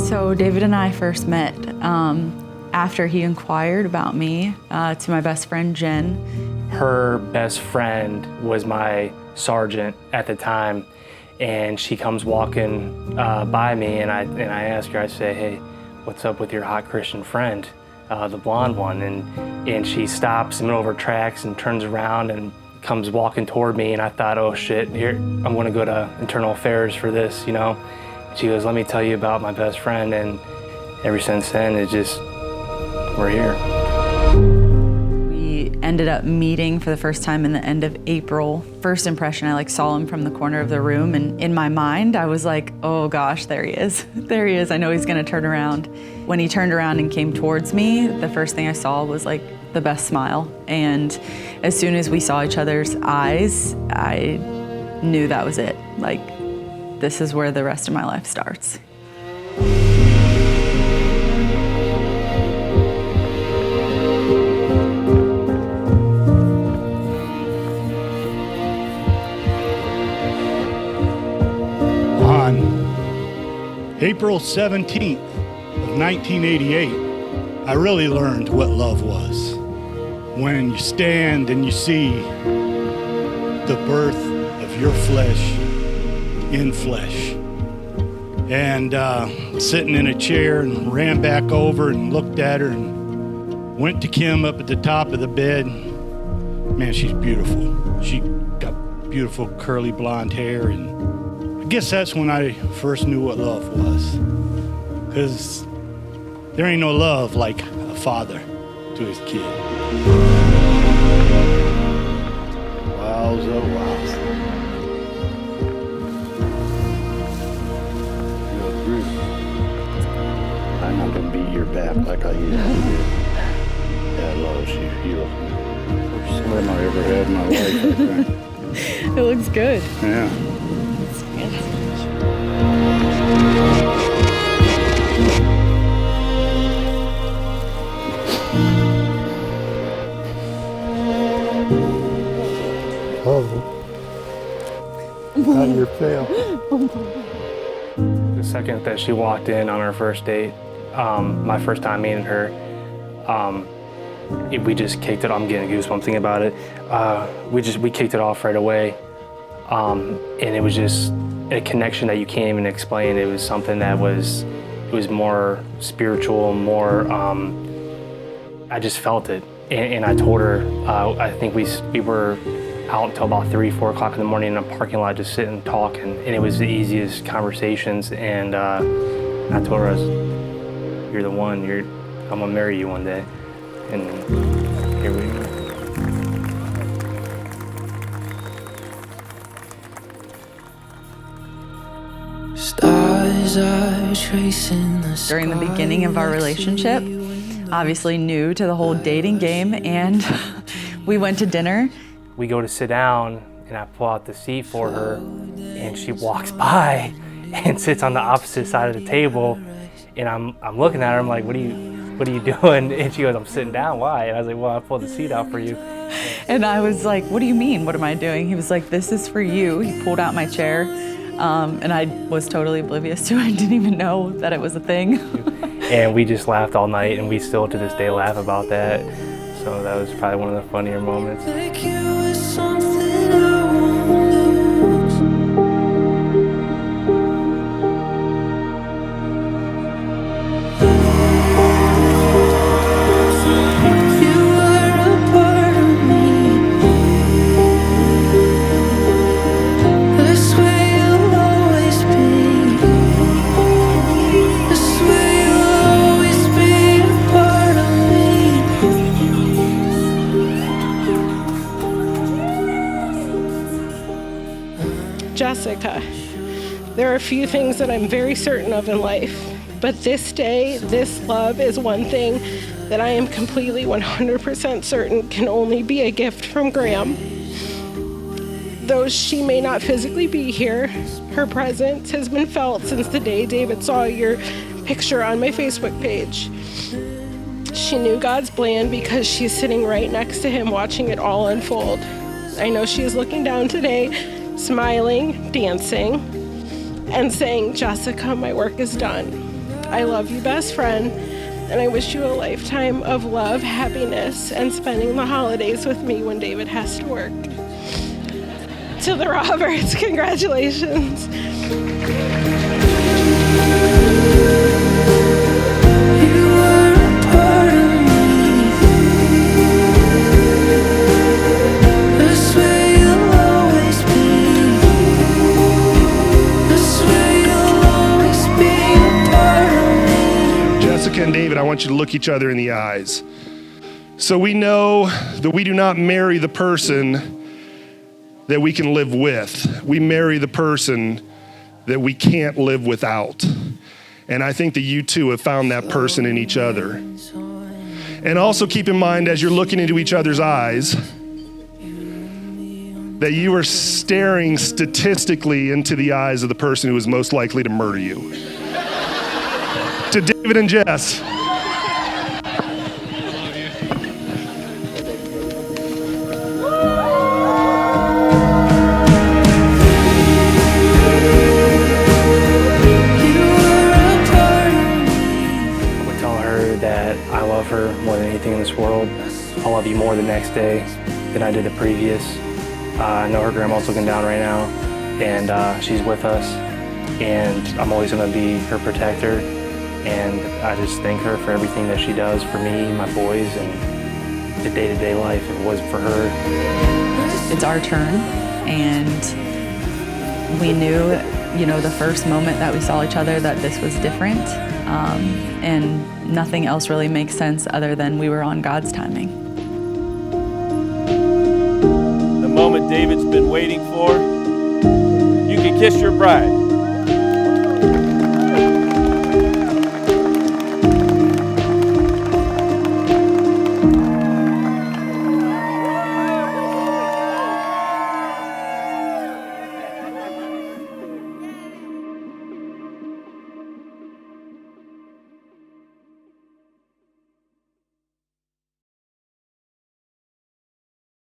So David and I first met after he inquired about me to my best friend, Jen. Her best friend was my sergeant at the time, and she comes walking by me, and I ask her, I say, hey, what's up with your hot Christian friend, the blonde one? And she stops in the middle of her tracks and turns around and comes walking toward me, and I thought, oh shit, here, I'm gonna go to internal affairs for this, you know? She goes, let me tell you about my best friend, and ever since then, we're here. We ended up meeting for the first time in the end of April. First impression, I saw him from the corner of the room, and in my mind, I was like, oh gosh, there he is. There he is, I know he's gonna turn around. When he turned around and came towards me, the first thing I saw was the best smile. And as soon as we saw each other's eyes, I knew that was it. This is where the rest of my life starts. On April 17th of 1988, I really learned what love was. When you stand and you see the birth of your flesh in flesh. And sitting in a chair, and ran back over and looked at her and went to Kim up at the top of the bed. Man, she's beautiful. She got beautiful curly blonde hair, and I guess that's when I first knew what love was. Because there ain't no love like a father to his kid. Wowza, wowza. I'm not gonna beat your back like I used to do. Yeah, love, you look first slim I ever had in my life, I think. It looks good. Yeah. Out of your tail. The second that she walked in on our first date, my first time meeting her, we just kicked it. I'm getting goosebumps thinking about it. We kicked it off right away, and it was just a connection that you can't even explain. It was something that was more spiritual, more. I just felt it, and I told her. I think we were out until about 3, 4 o'clock in the morning in a parking lot, just sitting and talking, and it was the easiest conversations. And I told her, "You're the one. I'm gonna marry you one day." And here we go. During the beginning of our relationship, obviously new to the whole dating game, and we went to dinner. We go to sit down, and I pull out the seat for her, and she walks by and sits on the opposite side of the table, and I'm looking at her. I'm like, "What are you doing?" And she goes, "I'm sitting down." Why? And I was like, "Well, I pulled the seat out for you." And I was like, "What do you mean? What am I doing?" He was like, "This is for you." He pulled out my chair, and I was totally oblivious to it. I didn't even know that it was a thing. And we just laughed all night, and we still to this day laugh about that. So that was probably one of the funnier moments. Jessica, there are a few things that I'm very certain of in life, but this day, this love is one thing that I am completely 100% certain can only be a gift from Graham. Though she may not physically be here, her presence has been felt since the day David saw your picture on my Facebook page. She knew God's plan because she's sitting right next to him watching it all unfold. I know she is looking down today, smiling, dancing, and saying, "Jessica, my work is done. I love you, best friend, and I wish you a lifetime of love, happiness, and spending the holidays with me when David has to work. To the Roberts, congratulations. Jessica and David, I want you to look each other in the eyes. So we know that we do not marry the person that we can live with. We marry the person that we can't live without. And I think that you two have found that person in each other. And also keep in mind, as you're looking into each other's eyes, that you are staring statistically into the eyes of the person who is most likely to murder you. To David and Jess. That I love her more than anything in this world. I'll love you more the next day than I did the previous. I know her grandma's looking down right now, and she's with us, and I'm always going to be her protector, and I just thank her for everything that she does for me, my boys, and the day-to-day life. If it wasn't for her. It's our turn, and we knew, the first moment that we saw each other that this was different. And nothing else really makes sense other than we were on God's timing. The moment David's been waiting for. You can kiss your bride.